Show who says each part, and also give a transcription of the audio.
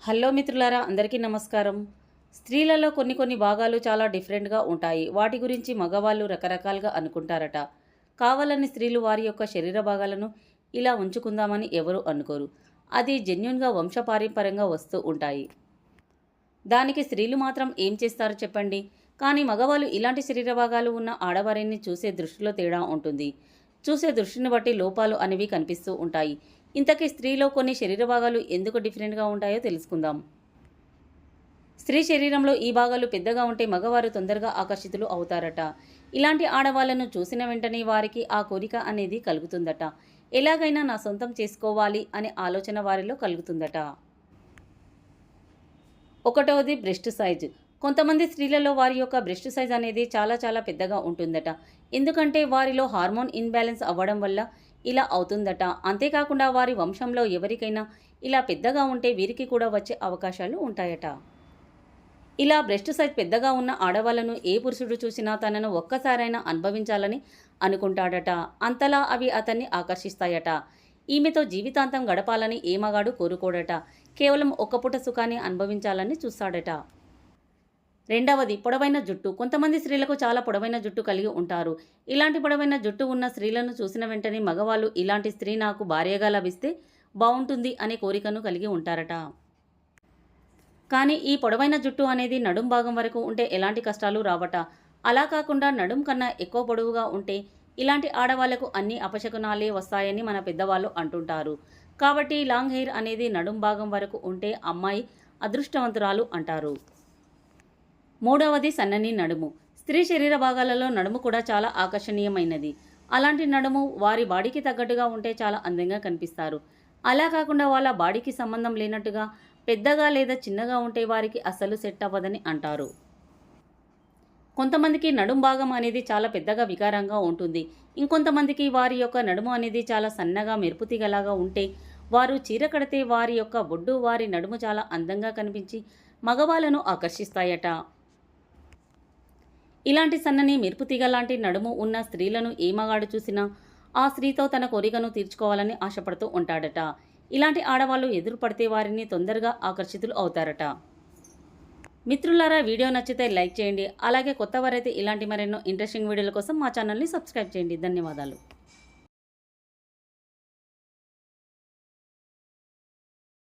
Speaker 1: Hello మిత్రులారా, అందరికీ నమస్కారం. స్త్రీలలో కొన్ని భాగాలు చాలా డిఫరెంట్గా ఉంటాయి. వాటి గురించి మగవాళ్ళు రకరకాలుగా అనుకుంటారట. కావాలని స్త్రీలు వారి యొక్క శరీర భాగాలను ఇలా ఉంచుకుందామని ఎవరు అనుకోరు. అది జెన్యూన్గా వంశపారంపర్యంగా వస్తూ ఉంటాయి. దానికి స్త్రీలు మాత్రం ఏం చేస్తారో చెప్పండి. కానీ మగవాళ్ళు ఇలాంటి శరీర భాగాలు ఉన్న ఆడవారిని చూసే దృష్టిలో తేడా ఉంటుంది. చూసే దృష్టిని బట్టి లోపాలు అనేవి కనిపిస్తూ ఉంటాయి. ఇంతకీ స్త్రీలో కొన్ని శరీర భాగాలు ఎందుకు డిఫరెంట్గా ఉంటాయో తెలుసుకుందాం. స్త్రీ శరీరంలో ఈ భాగాలు పెద్దగా ఉంటే మగవారు తొందరగా ఆకర్షితులు అవుతారట. ఇలాంటి ఆడవాళ్లను చూసిన వెంటనే వారికి ఆ కోరిక అనేది కలుగుతుందట. ఎలాగైనా నా సొంతం చేసుకోవాలి అనే ఆలోచన వారిలో కలుగుతుందట. ఒకటవది బ్రెస్ట్ సైజ్. కొంతమంది స్త్రీలలో వారి యొక్క బ్రెస్ట్ సైజ్ అనేది చాలా పెద్దగా ఉంటుందట. ఎందుకంటే వారిలో హార్మోన్ ఇన్బ్యాలెన్స్ అవ్వడం వల్ల ఇలా అవుతుందట. అంతేకాకుండా వారి వంశంలో ఎవరికైనా ఇలా పెద్దగా ఉంటే వీరికి కూడా వచ్చే అవకాశాలు ఉంటాయట. ఇలా బ్రెస్ట్ సైజ్ పెద్దగా ఉన్న ఆడవాళ్లను ఏ పురుషుడు చూసినా తనను ఒక్కసారైనా అనుభవించాలని అనుకుంటాడట. అంతలా అవి అతన్ని ఆకర్షిస్తాయట. ఈమెతో జీవితాంతం గడపాలని ఏ మగాడు కోరుకోడట. కేవలం ఒక్క పూట సుఖాన్ని అనుభవించాలని చూస్తాడట. రెండవది పొడవైన జుట్టు. కొంతమంది స్త్రీలకు చాలా పొడవైన జుట్టు కలిగి ఉంటారు. ఇలాంటి పొడవైన జుట్టు ఉన్న స్త్రీలను చూసిన వెంటనే మగవాళ్ళు ఇలాంటి స్త్రీ నాకు భార్యగా లభిస్తే బాగుంటుంది అనే కోరికను కలిగి ఉంటారట. కానీ ఈ పొడవైన జుట్టు అనేది నడుం భాగం వరకు ఉంటే ఎలాంటి కష్టాలు రావట. అలా కాకుండా నడుం కన్నా ఎక్కువ పొడవుగా ఉంటే ఇలాంటి ఆడవాళ్లకు అన్ని అపశకునాలే వస్తాయని మన పెద్దవాళ్ళు అంటుంటారు. కాబట్టి లాంగ్ హెయిర్ అనేది నడుం భాగం వరకు ఉంటే అమ్మాయి అదృష్టవంతురాలు అంటారు. మూడవది సన్నని నడుము. స్త్రీ శరీర భాగాలలో నడుము కూడా చాలా ఆకర్షణీయమైనది. అలాంటి నడుము వారి బాడీకి తగ్గట్టుగా ఉంటే చాలా అందంగా కనిపిస్తారు. అలా కాకుండా వాళ్ళ బాడీకి సంబంధం లేనట్టుగా పెద్దగా లేదా చిన్నగా ఉంటే వారికి అస్సలు సెట్ అవ్వదని అంటారు. కొంతమందికి నడుం భాగం అనేది చాలా పెద్దగా వికారంగా ఉంటుంది. ఇంకొంతమందికి వారి యొక్క నడుము అనేది చాలా సన్నగా మెరుపుతీగలాగా ఉంటే వారు చీర కడితే వారి యొక్క బొడ్డు వారి నడుము చాలా అందంగా కనిపించి మగవాళ్ళను ఆకర్షిస్తాయట. ఇలాంటి సన్నని మెరుపుతీగ లాంటి నడుము ఉన్న స్త్రీలను ఏ మగాడు చూసినా ఆ స్త్రీతో తన కోరికను తీర్చుకోవాలని ఆశపడుతూ ఉంటాడట. ఇలాంటి ఆడవాళ్ళు ఎదురు పడితే వారిని తొందరగా ఆకర్షితులు అవుతారట. మిత్రులారా, వీడియో నచ్చితే లైక్ చేయండి. అలాగే కొత్తవారైతే ఇలాంటి మరెన్నో ఇంట్రెస్టింగ్ వీడియోల కోసం మా ఛానల్ని సబ్స్క్రైబ్ చేయండి. ధన్యవాదాలు.